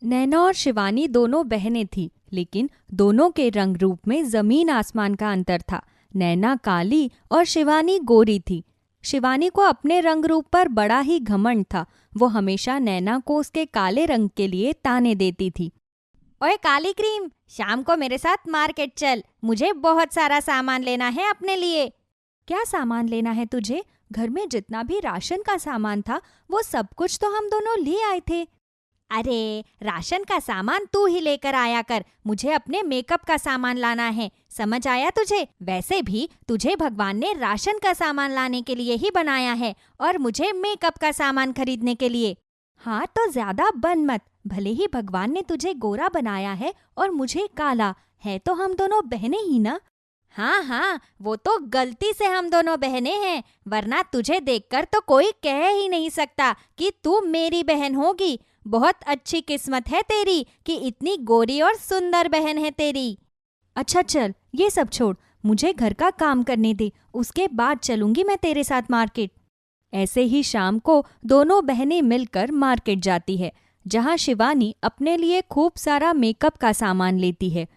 नैना और शिवानी दोनों बहनें थीं, लेकिन दोनों के रंग रूप में जमीन आसमान का अंतर था। नैना काली और शिवानी गोरी थी। शिवानी को अपने रंग रूप पर बड़ा ही घमंड था। वो हमेशा नैना को उसके काले रंग के लिए ताने देती थी। ओए काली क्रीम, शाम को मेरे साथ मार्केट चल, मुझे बहुत सारा सामान लेना है अपने लिए। क्या सामान लेना है तुझे? घर में जितना भी राशन का सामान था वो सब कुछ तो हम दोनों ले आए थे। अरे राशन का सामान तू ही लेकर आया कर, मुझे अपने मेकअप का सामान लाना है, समझ आया तुझे? वैसे भी तुझे भगवान ने राशन का सामान लाने के लिए ही बनाया है और मुझे मेकअप का सामान खरीदने के लिए। हाँ तो ज्यादा बन मत। भले ही भगवान ने तुझे गोरा बनाया है और मुझे काला, है तो हम दोनों बहनें ही ना। हाँ हाँ, वो तो गलती से हम दोनों बहनें हैं, वरना तुझे देखकर तो कोई कह ही नहीं सकता कि तू मेरी बहन होगी। बहुत अच्छी किस्मत है तेरी कि इतनी गोरी और सुंदर बहन है तेरी। अच्छा चल, ये सब छोड़, मुझे घर का काम करने दे, उसके बाद चलूंगी मैं तेरे साथ मार्केट। ऐसे ही शाम को दोनों बहनें मिलकर मार्केट जाती है, जहाँ शिवानी अपने लिए खूब सारा मेकअप का सामान लेती है।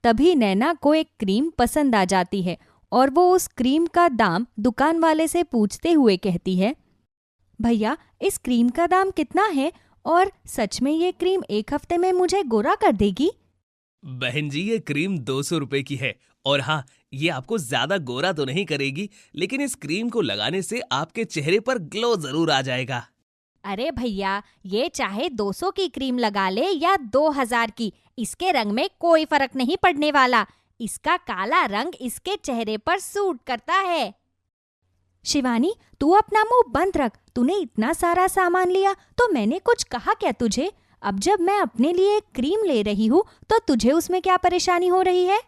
तभी नैना को एक क्रीम पसंद आ जाती है और वो उस क्रीम का दाम दुकान वाले से पूछते हुए कहती है, भैया इस क्रीम का दाम कितना है और सच में ये क्रीम एक हफ्ते में मुझे गोरा कर देगी? बहन जी, ये क्रीम 200 रुपए की है और हाँ, ये आपको ज्यादा गोरा तो नहीं करेगी, लेकिन इस क्रीम को लगाने से आपके चेहरे पर ग्लो जरूर आ जाएगा। अरे भैया, ये चाहे 200 की क्रीम लगा ले या 2000 की, इसके रंग में कोई फर्क नहीं पड़ने वाला। इसका काला रंग इसके चेहरे पर सूट करता है। शिवानी, तू अपना मुंह बंद रख। तूने इतना सारा सामान लिया तो मैंने कुछ कहा क्या तुझे? अब जब मैं अपने लिए एक क्रीम ले रही हूँ तो तुझे उसमें क्या परेशानी हो रही है?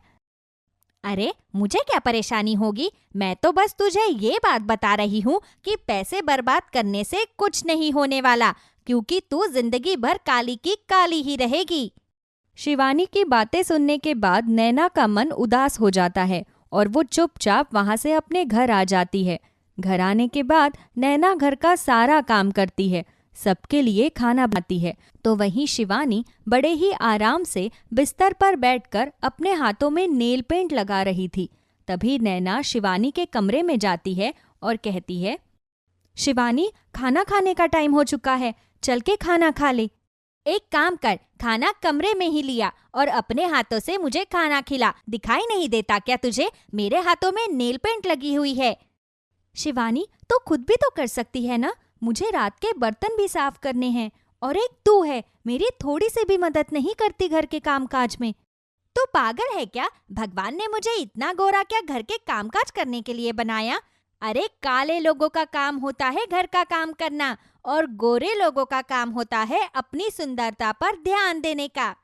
अरे मुझे क्या परेशानी होगी, मैं तो बस तुझे ये बात बता रही हूँ कि पैसे बर्बाद करने से कुछ नहीं होने वाला, क्योंकि तू जिंदगी भर काली की काली ही रहेगी। शिवानी की बातें सुनने के बाद नैना का मन उदास हो जाता है और वो चुपचाप वहां से अपने घर आ जाती है। घर आने के बाद नैना घर का सारा काम करती है, सबके लिए खाना बनाती है, तो वहीं शिवानी बड़े ही आराम से बिस्तर पर बैठकर अपने हाथों में नेल पेंट लगा रही थी। तभी नैना शिवानी के कमरे में जाती है और कहती है, शिवानी खाना खाने का टाइम हो चुका है, चल के खाना खा ले। एक काम कर, खाना कमरे में ही लिया और अपने हाथों से मुझे खाना खिला। दिखाई नहीं देता क्या तुझे? मेरे हाथों में नेल पेंट लगी हुई है। शिवानी तो खुद भी तो कर सकती है ना, मुझे रात के बर्तन भी साफ करने हैं और एक तू है, मेरी थोड़ी सी भी मदद नहीं करती घर के कामकाज में। तू पागल है क्या? भगवान ने मुझे इतना गोरा क्या घर के कामकाज करने के लिए बनाया? अरे काले लोगों का काम होता है घर का काम करना और गोरे लोगों का काम होता है अपनी सुंदरता पर ध्यान देने का।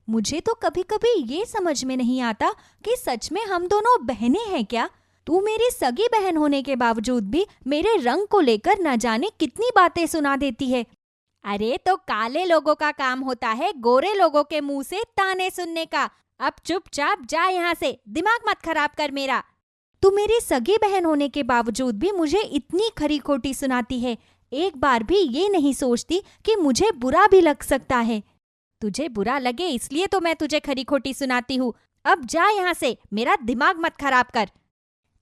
मुझे तो कभी कभी ये समझ में नहीं आता कि सच में हम दोनों बहनें हैं क्या? तू मेरी सगी बहन होने के बावजूद भी मेरे रंग को लेकर न जाने कितनी बातें सुना देती है। अरे तो काले लोगों का काम होता है गोरे लोगों के मुंह से ताने सुनने का। अब चुपचाप जा यहाँ से, दिमाग मत खराब कर मेरा। तू मेरी सगी बहन होने के बावजूद भी मुझे इतनी खरी खोटी सुनाती है। एक बार भी ये नहीं सोचती कि मुझे बुरा भी लग सकता है। तुझे बुरा लगे इसलिए तो मैं तुझे खरी खोटी सुनाती हूँ। अब जा यहाँ से, मेरा दिमाग मत खराब कर।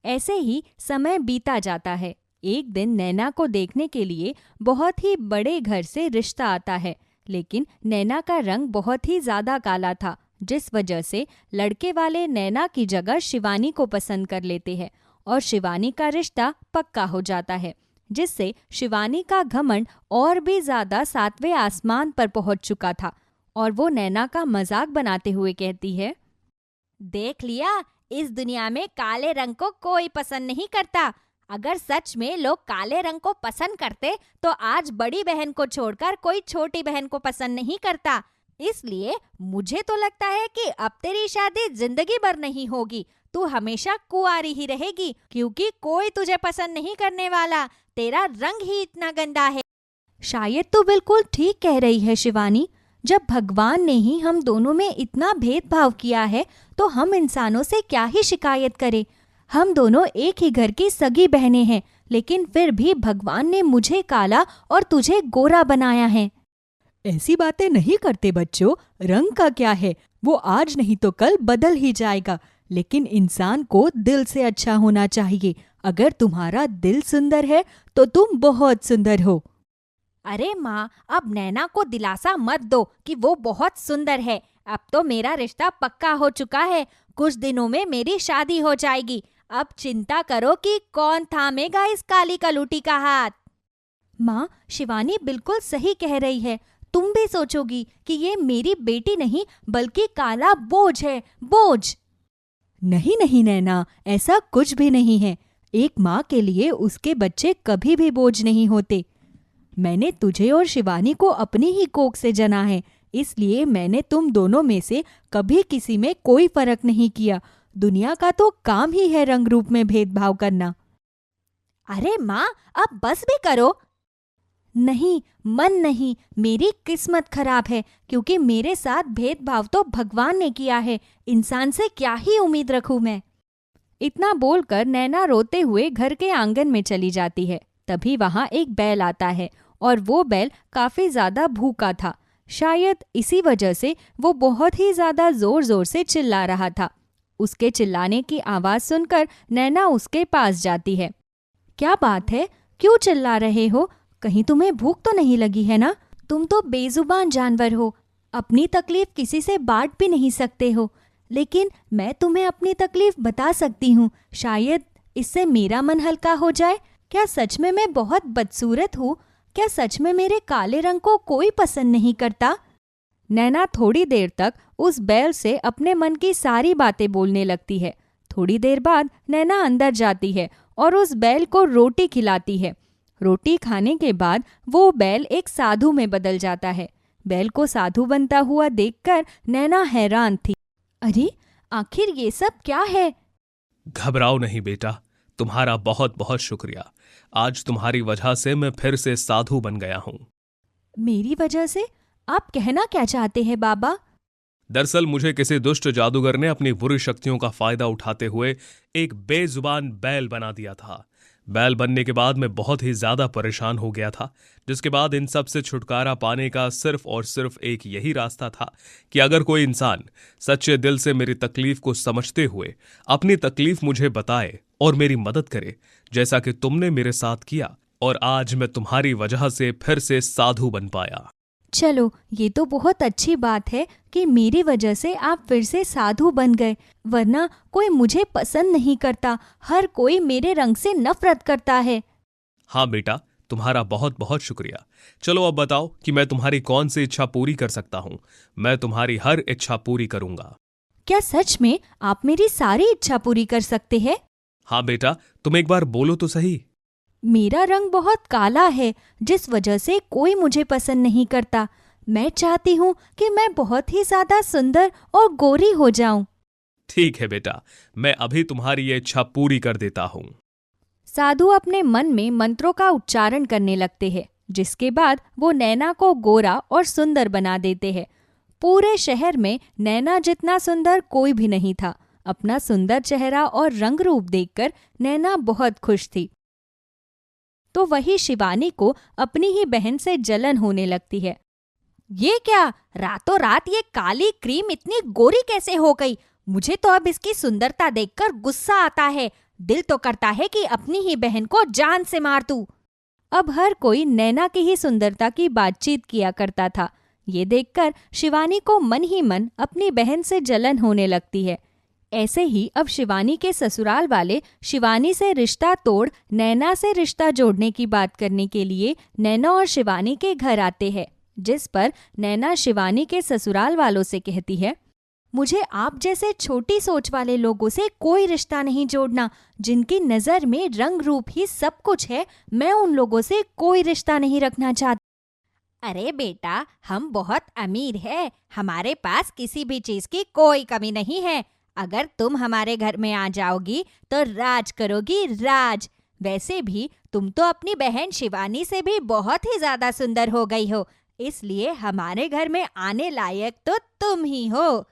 ऐसे ही समय बीता जाता है। एक दिन नैना को देखने के लिए बहुत ही बड़े घर से रिश्ता आता है, लेकिन नैना का रंग बहुत ही ज्यादा काला था, जिस वजह से लड़के वाले नैना की जगह शिवानी को पसंद कर लेते हैं और शिवानी का रिश्ता पक्का हो जाता है, जिससे शिवानी का घमंड और भी ज्यादा 7वें आसमान पर पहुंच चुका था और वो नैना का मजाक बनाते हुए कहती है, देख लिया, इस दुनिया में काले रंग को कोई पसंद नहीं करता। अगर सच में लोग काले रंग को पसंद करते तो आज बड़ी बहन को छोड़कर कोई छोटी बहन को पसंद नहीं करता। इसलिए मुझे तो लगता है कि अब तेरी शादी जिंदगी भर नहीं होगी, तू हमेशा कुंवारी ही रहेगी, क्योंकि कोई तुझे पसंद नहीं करने वाला। तेरा रंग ही इतना गंदा है। शायद तो बिल्कुल ठीक कह रही है शिवानी। जब भगवान ने ही हम दोनों में इतना भेदभाव किया है तो हम इंसानों से क्या ही शिकायत करें। हम दोनों एक ही घर की सगी बहनें हैं, लेकिन फिर भी भगवान ने मुझे काला और तुझे गोरा बनाया है। ऐसी बातें नहीं करते बच्चों। रंग का क्या है, वो आज नहीं तो कल बदल ही जाएगा। लेकिन इंसान को दिल से अच्छा होना चाहिए। अगर तुम्हारा दिल सुंदर है तो तुम बहुत सुंदर हो। अरे माँ, अब नैना को दिलासा मत दो कि वो बहुत सुंदर है। अब तो मेरा रिश्ता पक्का हो चुका है। कुछ दिनों में मेरी शादी हो जाएगी। अब चिंता करो कि कौन थामेगा इस काली कलूटी का हाथ। माँ, शिवानी बिल्कुल सही कह रही है। तुम भी सोचोगी कि ये मेरी बेटी नहीं बल्कि काला बोझ है, बोझ। नहीं नहीं नैना, ऐसा कुछ भी नहीं है। एक माँ के लिए उसके बच्चे कभी भी बोझ नहीं होते। मैंने तुझे और शिवानी को अपनी ही कोख से जना है, इसलिए मैंने तुम दोनों में से कभी किसी में कोई फर्क नहीं किया। दुनिया का तो काम ही है रंग रूप में भेदभाव करना। अरे माँ, अब बस भी करो। नहीं, मन नहीं, मेरी किस्मत खराब है, क्योंकि मेरे साथ भेदभाव तो भगवान ने किया है। इंसान से क्या ही उम्मीद रखूं मैं। इतना बोलकर नैना रोते हुए घर के आंगन में चली जाती है। तभी वहां एक बैल आता है और वो बैल काफी ज्यादा भूखा था। शायद इसी वजह से वो बहुत ही ज्यादा जोर जोर से चिल्ला रहा था। उसके चिल्लाने की आवाज सुनकर नैना उसके पास जाती है। क्या बात है, क्यों चिल्ला रहे हो? कहीं तुम्हें भूख तो नहीं लगी है ना? तुम तो बेजुबान जानवर हो, अपनी तकलीफ किसी से बांट भी नहीं सकते हो। लेकिन मैं तुम्हें अपनी तकलीफ बता सकती हूँ, शायद इससे मेरा मन हल्का हो जाए। क्या सच में मैं बहुत बदसूरत हूँ? क्या सच में मेरे काले रंग को कोई पसंद नहीं करता? नैना थोड़ी देर तक उस बैल से अपने मन की सारी बातें बोलने लगती है। थोड़ी देर बाद नैना अंदर जाती है और उस बैल को रोटी खिलाती है। रोटी खाने के बाद वो बैल एक साधु में बदल जाता है। बैल को साधु बनता हुआ देखकर नैना हैरान थी। अरे, आखिर ये सब क्या है? घबराओ नहीं बेटा, तुम्हारा बहुत बहुत शुक्रिया। आज तुम्हारी वजह से मैं फिर से साधु बन गया हूँ। मेरी वजह से? आप कहना क्या चाहते हैं बाबा? दरअसल मुझे किसी दुष्ट जादूगर ने अपनी बुरी शक्तियों का फायदा उठाते हुए एक बेजुबान बैल बना दिया था। बैल बनने के बाद मैं बहुत ही ज्यादा परेशान हो गया था, जिसके बाद इन सब से छुटकारा पाने का सिर्फ और सिर्फ एक यही रास्ता था कि अगर कोई इंसान सच्चे दिल से मेरी तकलीफ को समझते हुए अपनी तकलीफ मुझे बताए और मेरी मदद करे, जैसा कि तुमने मेरे साथ किया, और आज मैं तुम्हारी वजह से फिर से साधु बन पाया। चलो, ये तो बहुत अच्छी बात है कि मेरी वजह से आप फिर से साधु बन गए, वरना कोई मुझे पसंद नहीं करता। हर कोई मेरे रंग से नफरत करता है। हाँ बेटा, तुम्हारा बहुत बहुत शुक्रिया। चलो अब बताओ कि मैं तुम्हारी कौन सी इच्छा पूरी कर सकता हूँ। मैं तुम्हारी हर इच्छा पूरी करूंगा। क्या सच में आप मेरी सारी इच्छा पूरी कर सकते हैं? हाँ बेटा, तुम एक बार बोलो तो सही। मेरा रंग बहुत काला है, जिस वजह से कोई मुझे पसंद नहीं करता। मैं चाहती हूँ कि मैं बहुत ही ज्यादा सुंदर और गोरी हो जाऊं। ठीक है बेटा, मैं अभी तुम्हारी ये इच्छा पूरी कर देता हूँ। साधु अपने मन में मंत्रों का उच्चारण करने लगते हैं, जिसके बाद वो नैना को गोरा और सुंदर बना देते हैं। पूरे शहर में नैना जितना सुंदर कोई भी नहीं था। अपना सुंदर चेहरा और रंग रूप देखकर नैना बहुत खुश थी। तो वही शिवानी को अपनी ही बहन से जलन होने लगती है। ये क्या, रातों रात ये काली क्रीम इतनी गोरी कैसे हो गई? मुझे तो अब इसकी सुंदरता देखकर गुस्सा आता है। दिल तो करता है कि अपनी ही बहन को जान से मार दूं। अब हर कोई नैना की ही सुंदरता की बातचीत किया करता था। ये देखकर शिवानी को मन ही मन अपनी बहन से जलन होने लगती है। ऐसे ही अब शिवानी के ससुराल वाले शिवानी से रिश्ता तोड़ नैना से रिश्ता जोड़ने की बात करने के लिए नैना और शिवानी के घर आते हैं, जिस पर नैना शिवानी के ससुराल वालों से कहती है, मुझे आप जैसे छोटी सोच वाले लोगों से कोई रिश्ता नहीं जोड़ना, जिनकी नज़र में रंग रूप ही सब कुछ है। मैं उन लोगों से कोई रिश्ता नहीं रखना चाहती। अरे बेटा, हम बहुत अमीर हैं, हमारे पास किसी भी चीज की कोई कमी नहीं है। अगर तुम हमारे घर में आ जाओगी तो राज करोगी, राज। वैसे भी तुम तो अपनी बहन शिवानी से भी बहुत ही ज्यादा सुंदर हो गई हो, इसलिए हमारे घर में आने लायक तो तुम ही हो।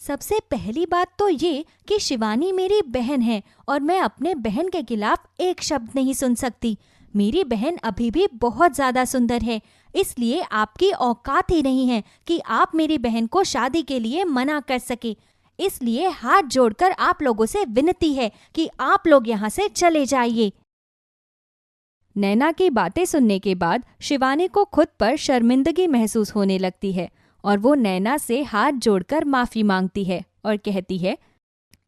सबसे पहली बात तो ये कि शिवानी मेरी बहन है और मैं अपने बहन के खिलाफ एक शब्द नहीं सुन सकती। मेरी बहन अभी भी बहुत ज्यादा सुंदर है, इसलिए आपकी औकात ही नहीं है कि आप मेरी बहन को शादी के लिए मना कर सके। इसलिए हाथ जोड़कर आप लोगों से विनती है कि आप लोग यहाँ से चले जाइए। नैना की बातें सुनने के बाद शिवानी को खुद पर शर्मिंदगी महसूस होने लगती है और वो नैना से हाथ जोड़कर माफी मांगती है और कहती है,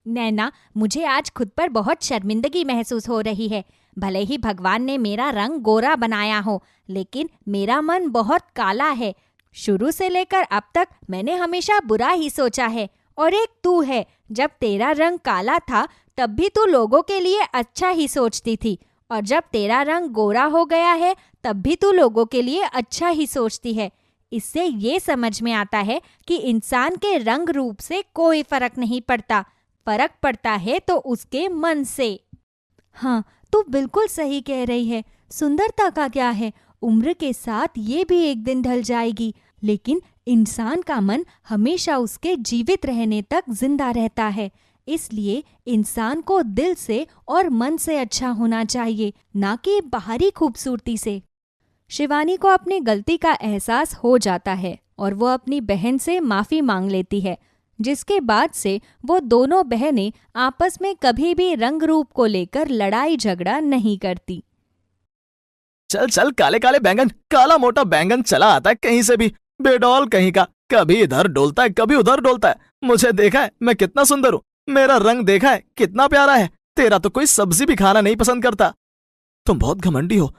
नैना, मुझे आज खुद पर बहुत शर्मिंदगी महसूस हो रही है। भले ही भगवान ने मेरा रंग गोरा बनाया हो, लेकिन मेरा मन बहुत काला है। शुरू से लेकर अब तक मैंने हमेशा बुरा ही सोचा है। और एक तू है, जब तेरा रंग काला था तब भी तू लोगों के लिए अच्छा ही सोचती थी, और जब तेरा रंग गोरा हो गया है तब भी तू लोगों के लिए अच्छा ही सोचती है। इससे ये समझ में आता है कि इंसान के रंग रूप से कोई फर्क नहीं पड़ता, फर्क पड़ता है तो उसके मन से। हाँ, तू बिल्कुल सही कह रही है। सुंदरता का क्या है, उम्र के साथ ये भी एक दिन ढल जाएगी, लेकिन इंसान का मन हमेशा उसके जीवित रहने तक जिंदा रहता है। इसलिए इंसान को दिल से और मन से अच्छा होना चाहिए, ना कि बाहरी खूबसूरती से। शिवानी को अपनी गलती का एहसास हो जाता है और वो अपनी बहन से माफी मांग लेती है, जिसके बाद से वो दोनों बहनें आपस में कभी भी रंग रूप को लेकर लड़ाई झगड़ा नहीं करती। चल चल काले काले बैंगन, काला मोटा बैंगन चला आता है कहीं से भी, बेडौल कहीं का, कभी इधर डोलता है कभी उधर डोलता है। मुझे देखा है मैं कितना सुंदर हूँ, मेरा रंग देखा है कितना प्यारा है, तेरा तो कोई सब्जी भी खाना नहीं पसंद करता। तुम बहुत घमंडी हो,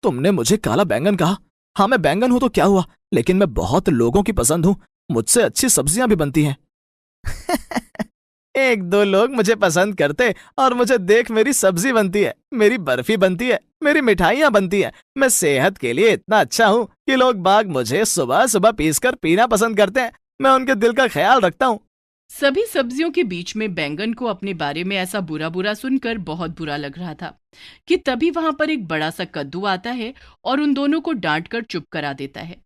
तुमने मुझे काला बैंगन कहा। हाँ मैं बैंगन हूं तो क्या हुआ, लेकिन मैं बहुत लोगों की पसंद हूँ, मुझसे अच्छी सब्जियां भी बनती हैं। एक दो लोग मुझे पसंद करते और मुझे देख मेरी सब्जी बनती है, मेरी बर्फी बनती है, मेरी मिठाइयाँ बनती हैं। मैं सेहत के लिए इतना अच्छा हूँ कि लोग बाग मुझे सुबह सुबह पीसकर पीना पसंद करते हैं। मैं उनके दिल का ख्याल रखता हूँ। सभी सब्जियों के बीच में बैंगन को अपने बारे में ऐसा बुरा बुरा सुनकर बहुत बुरा लग रहा था कि तभी वहां पर एक बड़ा सा कद्दू आता है और उन दोनों को डांटकर चुप करा देता है।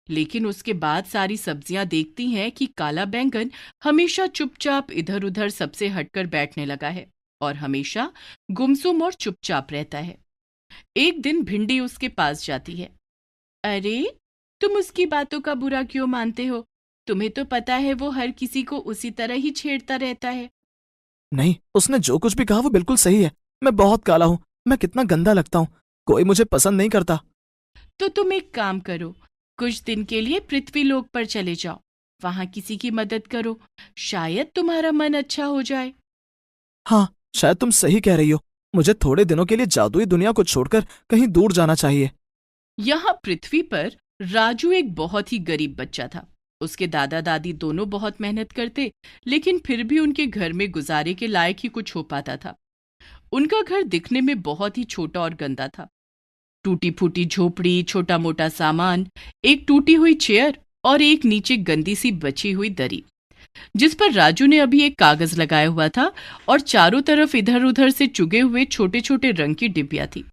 लेकिन उसके बाद सारी सब्जियां देखती हैं कि काला बैंगन हमेशा चुपचाप इधर उधर सबसे हटकर बैठने लगा है और हमेशा गुमसुम और चुपचाप रहता है। एक दिन भिंडी उसके पास जाती है। अरे, तुम उसकी बातों का बुरा क्यों मानते हो? तुम्हें तो पता है वो हर किसी को उसी तरह ही छेड़ता रहता है। नहीं, उसने जो कुछ भी कहा वो बिल्कुल सही है। मैं बहुत काला हूँ, मैं कितना गंदा लगता हूँ, कोई मुझे पसंद नहीं करता। तो तुम एक काम करो, कुछ दिन के लिए पृथ्वीलोक पर चले जाओ, वहां किसी की मदद करो, शायद तुम्हारा मन अच्छा हो जाए। हाँ, शायद तुम सही कह रही हो। मुझे थोड़े दिनों के लिए जादुई दुनिया को छोड़कर कहीं दूर जाना चाहिए। यहाँ पृथ्वी पर राजू एक बहुत ही गरीब बच्चा था। उसके दादा दादी दोनों बहुत मेहनत करते, लेकिन फिर भी उनके घर में गुजारे के लायक ही कुछ हो पाता था। उनका घर दिखने में बहुत ही छोटा और गंदा था। टूटी फूटी झोपड़ी, छोटा मोटा सामान, एक टूटी हुई चेयर और एक नीचे गंदी सी बची हुई दरी, जिस पर राजू ने अभी एक कागज लगाया हुआ था, और चारों तरफ इधर उधर से चुगे हुए छोटे छोटे रंग की डिब्बियां थी।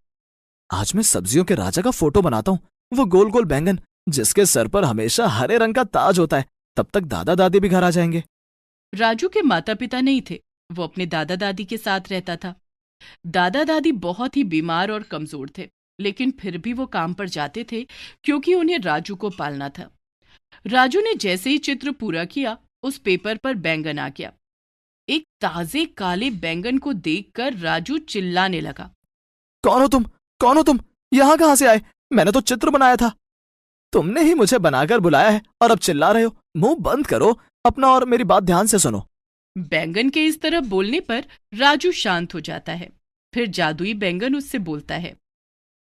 आज मैं सब्जियों के राजा का फोटो बनाता हूँ, वो गोल गोल बैंगन जिसके सर पर हमेशा हरे रंग का ताज होता है। तब तक दादा दादी भी घर आ जाएंगे। राजू के माता पिता नहीं थे, वो अपने दादा दादी के साथ रहता था। दादा दादी बहुत ही बीमार और कमजोर थे, लेकिन फिर भी वो काम पर जाते थे क्योंकि उन्हें राजू को पालना था। राजू ने जैसे ही चित्र पूरा किया, उस पेपर पर बैंगन आ गया। एक ताजे काले बैंगन को देखकर राजू चिल्लाने लगा। कौन हो तुम? कौन हो तुम? यहाँ कहाँ से आए? मैंने तो चित्र बनाया था। तुमने ही मुझे बनाकर बुलाया है और अब चिल्ला रहे हो। मुंह बंद करो अपना और मेरी बात ध्यान से सुनो। बैंगन के इस तरह बोलने पर राजू शांत हो जाता है। फिर जादुई बैंगन उससे बोलता है।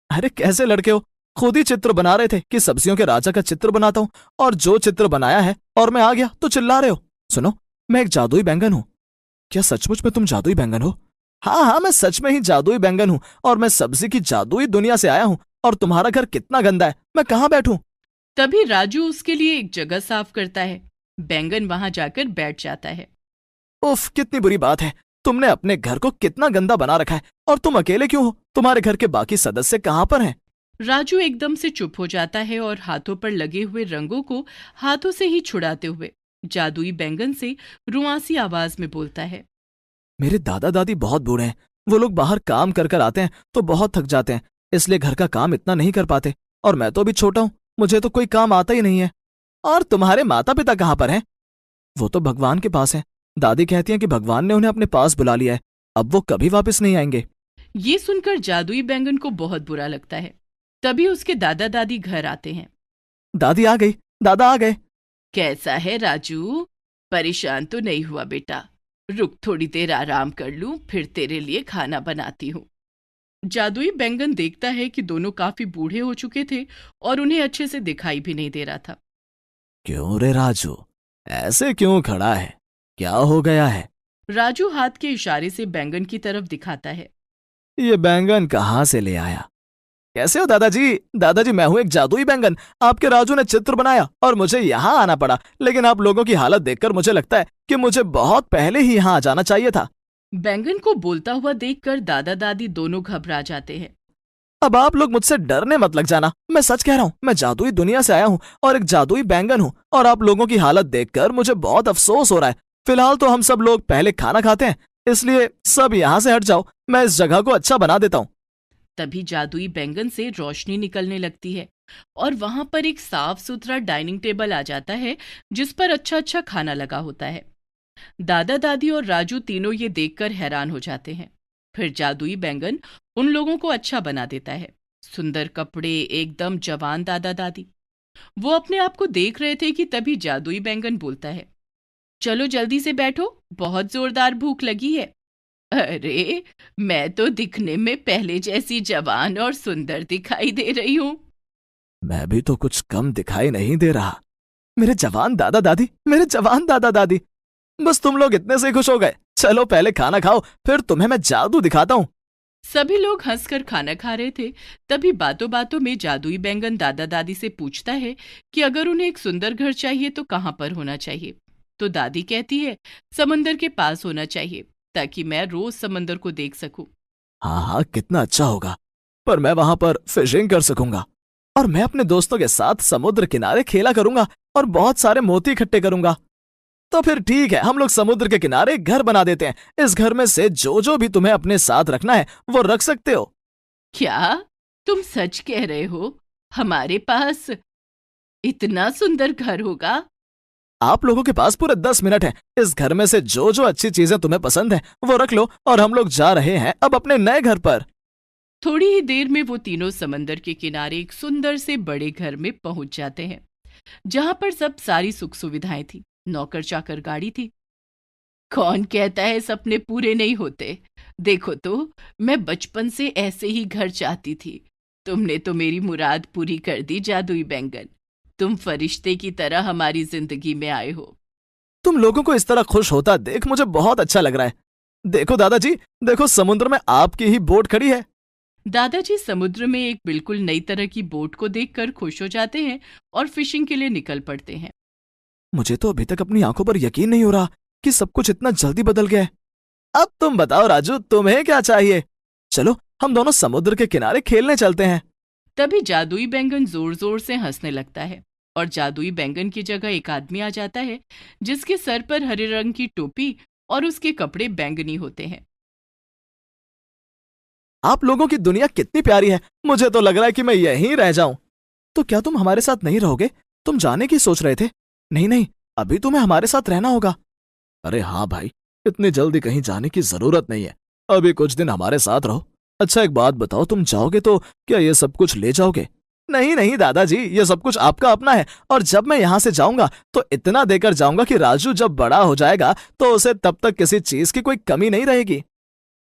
अरे कैसे लड़के हो, खुद ही चित्र बना रहे थे कि सब्जियों के राजा का चित्र बनाता हूँ, और जो चित्र बनाया है और मैं आ गया तो चिल्ला रहे हो। सुनो, मैं एक जादुई बैंगन हूँ। क्या सचमुच में तुम जादुई बैंगन हो? हाँ हाँ, मैं सच में ही जादुई बैंगन हूँ और मैं सब्जी की जादुई दुनिया से आया हूँ। और तुम्हारा घर कितना गंदा है, मैं कहाँ बैठूं? तभी राजू उसके लिए एक जगह साफ करता है। बैंगन वहां जाकर बैठ जाता है। उफ, कितनी बुरी बात है। तुमने अपने घर को कितना गंदा बना रखा है, और तुम अकेले क्यों हो? तुम्हारे घर के बाकी सदस्य कहाँ पर हैं? राजू एकदम से चुप हो जाता है और हाथों पर लगे हुए रंगों को हाथों से ही छुड़ाते हुए जादुई बैंगन से रुआंसी आवाज में बोलता है। मेरे दादा दादी बहुत बूढ़े हैं, वो लोग बाहर काम कर कर आते हैं तो बहुत थक जाते हैं, इसलिए घर का काम इतना नहीं कर पाते। और मैं तो अभी छोटा हूँ, मुझे तो कोई काम आता ही नहीं है। और तुम्हारे माता पिता कहाँ पर हैं? वो तो भगवान के पास हैं। दादी कहती हैं कि भगवान ने उन्हें अपने पास बुला लिया है, अब वो कभी वापस नहीं आएंगे। ये सुनकर जादुई बैंगन को बहुत बुरा लगता है। तभी उसके दादा दादी घर आते हैं। दादी आ गई, दादा आ गए। कैसा है राजू? परेशान तो नहीं हुआ बेटा? रुक, थोड़ी देर आराम कर लूं, फिर तेरे लिए खाना बनाती हूँ। जादुई बैंगन देखता है कि दोनों काफी बूढ़े हो चुके थे और उन्हें अच्छे से दिखाई भी नहीं दे रहा था। क्यों रे राजू, ऐसे क्यों खड़ा है? क्या हो गया है? राजू हाथ के इशारे से बैंगन की तरफ दिखाता है। ये बैंगन कहाँ से ले आया? कैसे हो दादाजी? दादाजी, मैं हूं एक जादुई बैंगन। आपके राजू ने चित्र बनाया और मुझे यहाँ आना पड़ा, लेकिन आप लोगों की हालत देखकर मुझे लगता है कि मुझे बहुत पहले ही यहाँ आ जाना चाहिए था। बैंगन को बोलता हुआ देखकर दादा दादी दोनों घबरा जाते हैं। अब आप लोग मुझसे डरने मत लग जाना, मैं सच कह रहा हूँ। मैं जादुई दुनिया से आया हूँ और एक जादुई बैंगन हूँ, और आप लोगों की हालत देखकर मुझे बहुत अफसोस हो रहा है। फिलहाल तो हम सब लोग पहले खाना खाते हैं, इसलिए सब यहाँ से हट जाओ, मैं इस जगह को अच्छा बना देता हूँ। तभी जादुई बैंगन से रोशनी निकलने लगती है और वहां पर एक साफ सुथरा डाइनिंग टेबल आ जाता है जिस पर अच्छा अच्छा खाना लगा होता है। दादा दादी और राजू तीनों ये देखकर हैरान हो जाते हैं। फिर जादुई बैंगन उन लोगों को अच्छा बना देता है। सुंदर कपड़े, एकदम जवान दादा दादी। वो अपने आप को देख रहे थे कि तभी जादुई बैंगन बोलता है, चलो जल्दी से बैठो, बहुत जोरदार भूख लगी है। अरे, मैं तो दिखने में पहले जैसी जवान और सुंदर दिखाई दे रही हूँ। मैं भी तो कुछ कम दिखाई नहीं दे रहा। मेरे जवान दादा दादी, मेरे जवान दादा दादी। बस तुम लोग इतने से खुश हो गए? चलो पहले खाना खाओ, फिर तुम्हें मैं जादू दिखाता हूँ। सभी लोग हंसकर खाना खा रहे थे। तभी बातों बातों में जादुई बैंगन दादा दादी से पूछता है कि अगर उन्हें एक सुंदर घर चाहिए तो कहाँ पर होना चाहिए। तो दादी कहती है, समुंदर के पास होना चाहिए, ताकि मैं रोज समंदर को देख सकूं। हाँ हाँ, कितना अच्छा होगा। पर मैं वहां पर फिशिंग कर सकूंगा, और मैं अपने दोस्तों के साथ समुद्र किनारे खेला करूंगा और बहुत सारे मोती इकट्ठे करूंगा। तो फिर ठीक है, हम लोग समुद्र के किनारे एक घर बना देते हैं। इस घर में से जो जो भी तुम्हें अपने साथ रखना है वो रख सकते हो। क्या तुम सच कह रहे हो? हमारे पास इतना सुंदर घर होगा? आप लोगों के पास पूरे 10 मिनट हैं। इस घर में से जो जो अच्छी चीजें तुम्हें पसंद है वो रख लो, और हम लोग जा रहे हैं अब अपने नए घर पर। थोड़ी ही देर में वो तीनों समंदर के किनारे एक सुंदर से बड़े घर में पहुंच जाते हैं, जहां पर सब सारी सुख सुविधाएं थी। नौकर चाकर गाड़ी थी। कौन कहता है सपने पूरे नहीं होते? देखो तो, मैं बचपन से ऐसे ही घर चाहती थी। तुमने तो मेरी मुराद पूरी कर दी जादुई बैंगन। तुम फरिश्ते की तरह हमारी जिंदगी में आए हो। तुम लोगों को इस तरह खुश होता देख मुझे बहुत अच्छा लग रहा है। देखो दादाजी, देखो समुद्र में आपकी ही बोट खड़ी है। दादाजी समुद्र में एक बिल्कुल नई तरह की बोट को देखकर खुश हो जाते हैं और फिशिंग के लिए निकल पड़ते हैं। मुझे तो अभी तक अपनी आंखों पर यकीन नहीं हो रहा कि सब कुछ इतना जल्दी बदल गया है। अब तुम बताओ राजू, तुम्हें क्या चाहिए? चलो हम दोनों समुद्र के किनारे खेलने चलते हैं। तभी जादुई बैंगन जोर जोर से हंसने लगता है और जादुई बैंगन की जगह एक आदमी आ जाता है जिसके सर पर हरे रंग की टोपी और उसके कपड़े बैंगनी होते हैं। आप लोगों की दुनिया कितनी प्यारी है, मुझे तो लग रहा है कि मैं यहीं रह जाऊं। तो क्या तुम हमारे साथ नहीं रहोगे? तुम जाने की सोच रहे थे? नहीं नहीं, अभी तुम्हें हमारे साथ रहना होगा। अरे हाँ भाई, इतनी जल्दी कहीं जाने की जरूरत नहीं है, अभी कुछ दिन हमारे साथ रहो। अच्छा एक बात बताओ, तुम जाओगे तो क्या ये सब कुछ ले जाओगे? नहीं नहीं दादाजी, ये सब कुछ आपका अपना है, और जब मैं यहाँ से जाऊंगा तो इतना देकर जाऊंगा कि राजू जब बड़ा हो जाएगा तो उसे तब तक किसी चीज की कोई कमी नहीं रहेगी।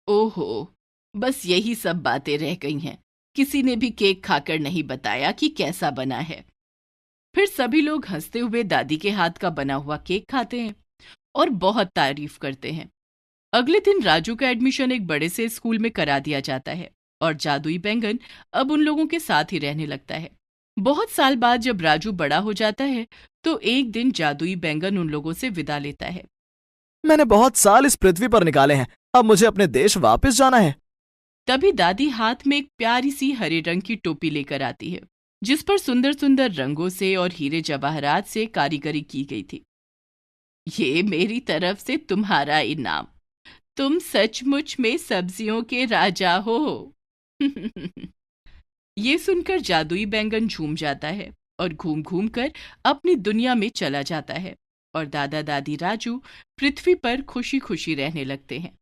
ओहो, बस यही सब बातें रह गई हैं। किसी ने भी केक खाकर नहीं बताया कि कैसा बना है। फिर सभी लोग हंसते हुए दादी के हाथ का बना हुआ केक खाते हैं और बहुत तारीफ करते हैं। अगले दिन राजू का एडमिशन एक बड़े से स्कूल में करा दिया जाता है और जादुई बैंगन अब उन लोगों के साथ ही रहने लगता है। बहुत साल बाद जब राजू बड़ा हो जाता है तो एक दिन जादुई बैंगन उन लोगों से विदा लेता है। मैंने बहुत साल इस पृथ्वी पर निकाले हैं, अब मुझे अपने देश वापस जाना है। तभी दादी हाथ में एक प्यारी सी हरे रंग की टोपी लेकर आती है जिस पर सुंदर सुंदर रंगों से और हीरे जवाहरात से कारीगरी की गई थी। ये मेरी तरफ से तुम्हारा इनाम। तुम सचमुच में सब्जियों के राजा हो। ये सुनकर जादुई बैंगन झूम जाता है और घूम घूम कर अपनी दुनिया में चला जाता है और दादा दादी राजू पृथ्वी पर खुशी खुशी रहने लगते हैं।